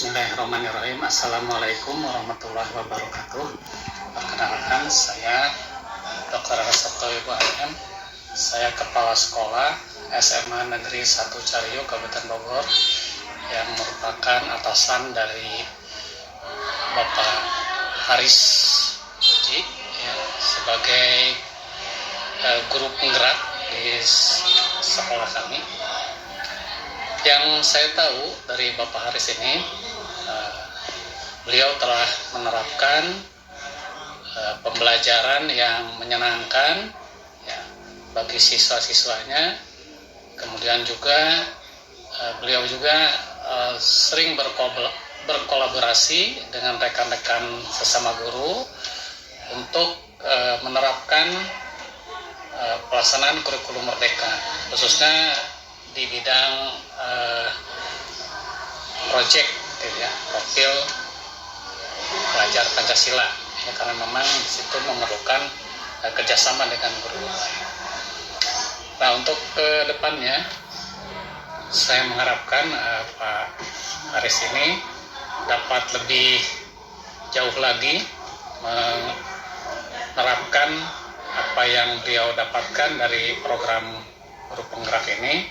Bismillahirrahmanirrahim. Assalamualaikum warahmatullahi wabarakatuh. Perkenalkan, saya Dr. Reseto Ibu AM. Saya Kepala Sekolah SMA Negeri 1 Cariu, Kabupaten Bogor, yang merupakan atasan dari Bapak Haris Puji ya, sebagai guru penggerak di sekolah kami. Yang saya tahu dari Bapak Haris ini, beliau telah menerapkan pembelajaran yang menyenangkan ya, bagi siswa-siswanya. Kemudian juga beliau juga sering berkolaborasi dengan rekan-rekan sesama guru untuk menerapkan pelaksanaan kurikulum merdeka, khususnya di bidang proyek gitu ya, profil pelajar Pancasila ya, karena memang di situ memerlukan kerjasama dengan guru lain. Nah, untuk ke depannya saya mengharapkan Pak Haris ini dapat lebih jauh lagi menerapkan apa yang beliau dapatkan dari program guru penggerak ini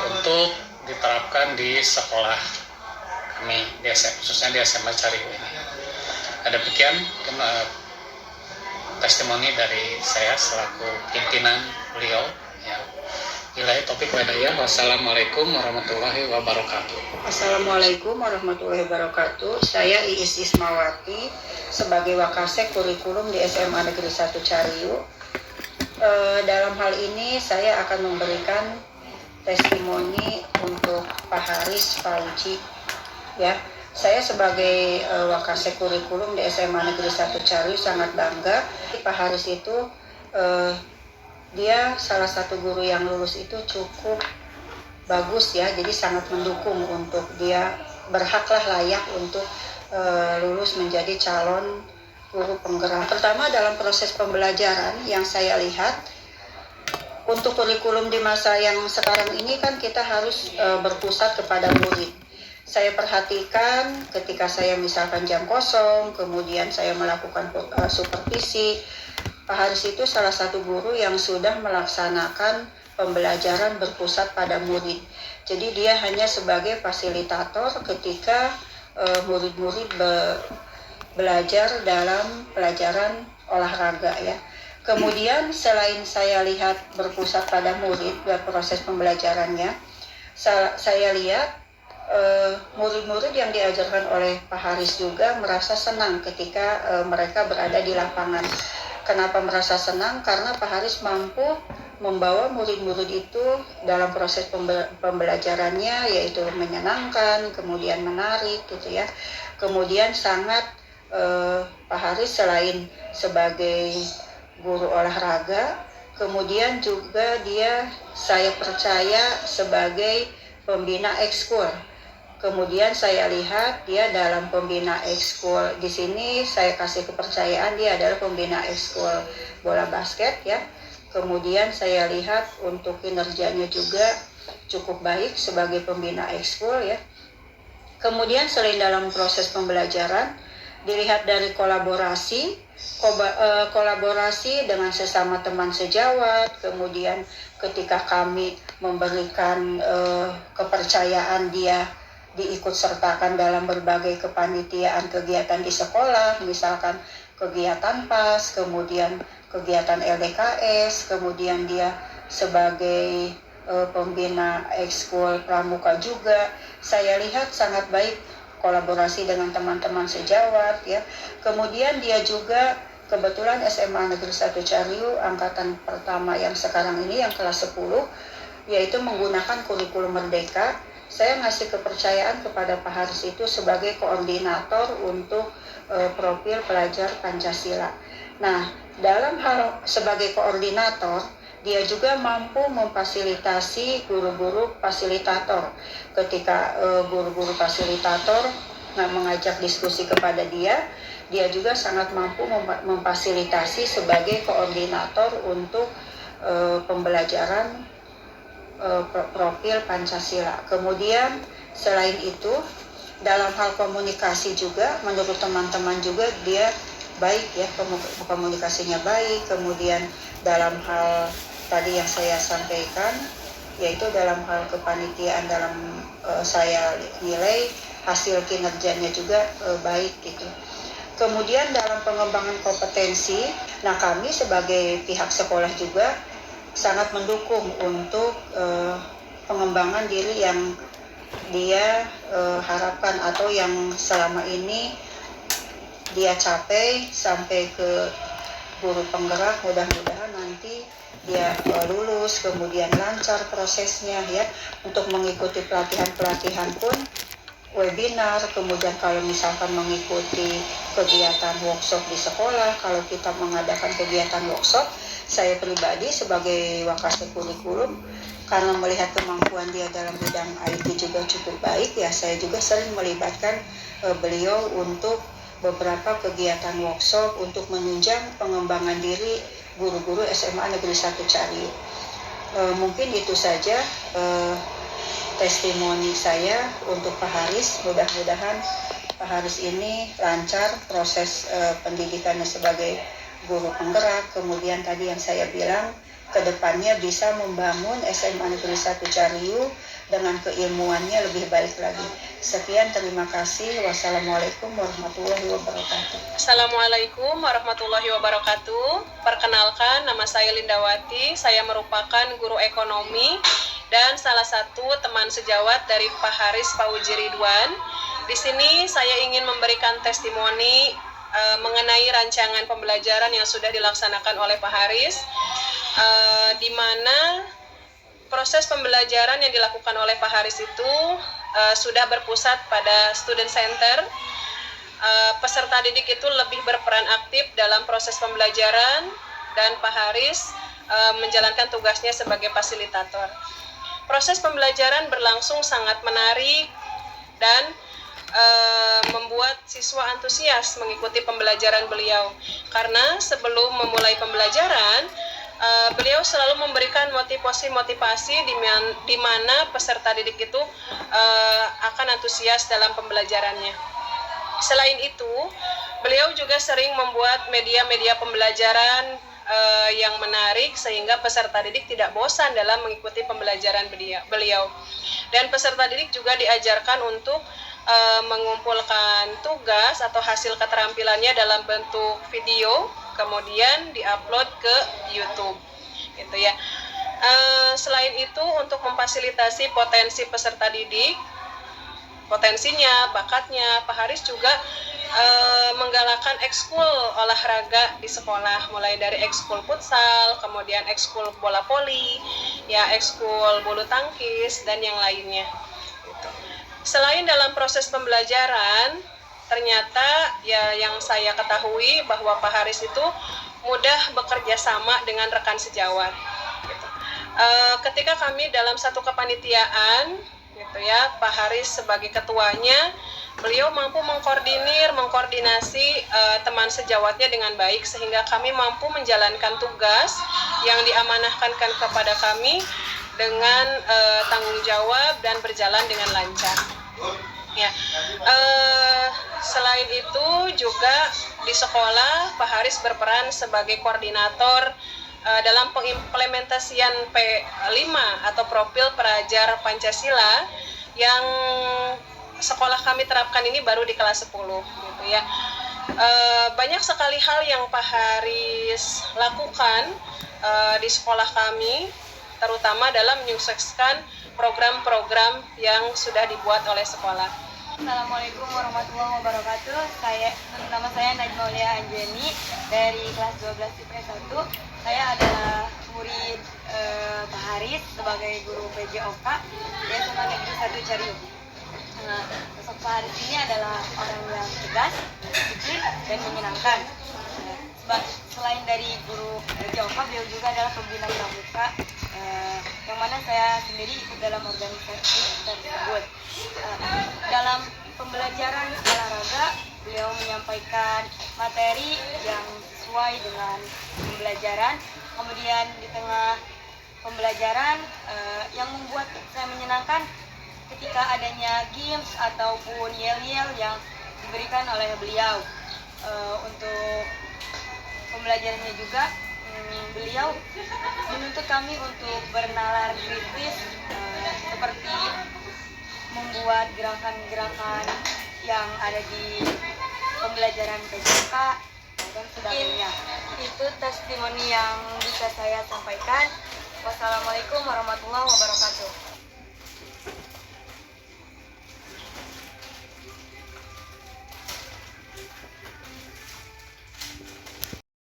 untuk diterapkan di sekolah kami, khususnya di SMA Cariu ini. Demikian testimoni dari saya selaku pimpinan beliau. Ya. Billahi taufiq wal hidayah. Wassalamualaikum warahmatullahi wabarakatuh. Assalamualaikum warahmatullahi wabarakatuh. Saya Iis Ismawati sebagai Wakasek Kurikulum di SMA Negeri 1 Cariu. Dalam hal ini saya akan memberikan testimoni untuk Pak Haris Puji ya. Saya sebagai Wakasek Kurikulum di SMA Negeri 1 Cariu sangat bangga. Pak Haris itu dia salah satu guru yang lulus itu cukup bagus ya, jadi sangat mendukung untuk dia berhaklah layak untuk lulus menjadi calon guru penggerak. Pertama, dalam proses pembelajaran yang saya lihat untuk kurikulum di masa yang sekarang ini kan kita harus berpusat kepada murid. Saya perhatikan ketika saya misalkan jam kosong, kemudian saya melakukan supervisi, Pak Haris itu salah satu guru yang sudah melaksanakan pembelajaran berpusat pada murid. Jadi dia hanya sebagai fasilitator ketika murid-murid belajar dalam pelajaran olahraga ya. Kemudian selain saya lihat berpusat pada murid dan proses pembelajarannya, saya lihat murid-murid yang diajarkan oleh Pak Haris juga merasa senang ketika mereka berada di lapangan. Kenapa merasa senang? Karena Pak Haris mampu membawa murid-murid itu dalam proses pembelajarannya, yaitu menyenangkan, kemudian menarik gitu ya. Kemudian sangat Pak Haris selain sebagai guru olahraga, kemudian juga dia saya percaya sebagai pembina ekskul. Kemudian saya lihat dia dalam pembina ekskul. Di sini saya kasih kepercayaan dia adalah pembina ekskul bola basket ya. Kemudian saya lihat untuk kinerjanya juga cukup baik sebagai pembina ekskul ya. Kemudian selain dalam proses pembelajaran, dilihat dari kolaborasi dengan sesama teman sejawat, kemudian ketika kami memberikan kepercayaan dia diikut sertakan dalam berbagai kepanitiaan kegiatan di sekolah, misalkan kegiatan PAS, kemudian kegiatan LDKS, kemudian dia sebagai pembina ekskul pramuka juga, saya lihat sangat baik kolaborasi dengan teman-teman sejawat ya. Kemudian dia juga kebetulan SMA Negeri 1 Cariu angkatan pertama yang sekarang ini yang kelas 10, yaitu menggunakan kurikulum merdeka. Saya ngasih kepercayaan kepada Pak Haris itu sebagai koordinator untuk profil pelajar Pancasila. Nah, dalam hal sebagai koordinator, dia juga mampu memfasilitasi guru-guru fasilitator. Ketika guru-guru fasilitator mengajak diskusi kepada dia juga sangat mampu memfasilitasi sebagai koordinator untuk pembelajaran profil Pancasila. Kemudian selain itu dalam hal komunikasi juga menurut teman-teman juga dia baik ya, komunikasinya baik. Kemudian dalam hal tadi yang saya sampaikan, yaitu dalam hal kepanitiaan, dalam saya nilai hasil kinerjanya juga baik gitu. Kemudian dalam pengembangan kompetensi, nah kami sebagai pihak sekolah juga sangat mendukung untuk pengembangan diri yang dia harapkan atau yang selama ini dia capai sampai ke guru penggerak. Mudah-mudahan nanti dia lulus, kemudian lancar prosesnya ya. Untuk mengikuti pelatihan-pelatihan pun webinar, kemudian kalau misalkan mengikuti kegiatan workshop di sekolah, kalau kita mengadakan kegiatan workshop, saya pribadi sebagai wakasek kurikulum, karena melihat kemampuan dia dalam bidang IT juga cukup baik ya, saya juga sering melibatkan beliau untuk beberapa kegiatan workshop untuk menunjang pengembangan diri guru-guru SMA Negeri 1 Cariw. Mungkin itu saja testimoni saya untuk Pak Haris. Mudah-mudahan Pak Haris ini lancar proses pendidikannya sebagai guru penggerak. Kemudian tadi yang saya bilang, kedepannya bisa membangun SMA Negeri 1 Cariw dengan keilmuannya lebih baik lagi. Sekian, terima kasih. Wassalamualaikum warahmatullahi wabarakatuh. Assalamualaikum warahmatullahi wabarakatuh. Perkenalkan, nama saya Lindawati. Saya merupakan guru ekonomi dan salah satu teman sejawat dari Pak Haris Fauzi Ridwan. Di sini saya ingin memberikan testimoni mengenai rancangan pembelajaran yang sudah dilaksanakan oleh Pak Haris, di mana proses pembelajaran yang dilakukan oleh Pak Haris itu sudah berpusat pada student center. Peserta didik itu lebih berperan aktif dalam proses pembelajaran dan Pak Haris menjalankan tugasnya sebagai fasilitator. Proses pembelajaran berlangsung sangat menarik dan membuat siswa antusias mengikuti pembelajaran beliau. Karena sebelum memulai pembelajaran, beliau selalu memberikan motivasi di mana peserta didik itu akan antusias dalam pembelajarannya. Selain itu, beliau juga sering membuat media-media pembelajaran yang menarik sehingga peserta didik tidak bosan dalam mengikuti pembelajaran beliau. Dan peserta didik juga diajarkan untuk mengumpulkan tugas atau hasil keterampilannya dalam bentuk video, kemudian diupload ke YouTube, gitu ya. Selain itu, untuk memfasilitasi potensi peserta didik, potensinya, bakatnya, Pak Haris juga menggalakkan ekskul olahraga di sekolah, mulai dari ekskul futsal, kemudian ekskul bola voli, ya ekskul bulu tangkis dan yang lainnya. Gitu. Selain dalam proses pembelajaran, ternyata ya yang saya ketahui bahwa Pak Haris itu mudah bekerja sama dengan rekan sejawat. Gitu. Ketika kami dalam satu kepanitiaan, gitu ya, Pak Haris sebagai ketuanya, beliau mampu mengkoordinasi teman sejawatnya dengan baik sehingga kami mampu menjalankan tugas yang diamanahkan kepada kami dengan tanggung jawab dan berjalan dengan lancar. Ya, selain itu juga di sekolah Pak Haris berperan sebagai koordinator dalam pengimplementasian P5 atau profil pelajar Pancasila yang sekolah kami terapkan ini baru di kelas 10, gitu ya. Banyak sekali hal yang Pak Haris lakukan di sekolah kami, terutama dalam menyukseskan program-program yang sudah dibuat oleh sekolah. Assalamualaikum warahmatullahi wabarakatuh. Nama saya Najmaulia Anjeni dari kelas 12 IPS 1. Saya adalah murid Pak Haris sebagai guru PJOK di SMA Negeri 1 Cariw. Sosok Pak Haris ini adalah orang yang tegas, disiplin, dan menyenangkan. Selain dari guru PJOK, beliau juga adalah pembina pramuka, yang mana saya sendiri ikut dalam organisasi tersebut. Dalam pembelajaran olahraga, beliau menyampaikan materi yang sesuai dengan pembelajaran. Kemudian di tengah pembelajaran yang membuat saya menyenangkan, ketika adanya games ataupun yel-yel yang diberikan oleh beliau. Untuk pembelajarannya juga beliau menuntut kami untuk bernalar kritis, seperti membuat gerakan-gerakan yang ada di pembelajaran PJK dan sebagainya. Itu testimoni yang bisa saya sampaikan. Wassalamualaikum warahmatullahi wabarakatuh.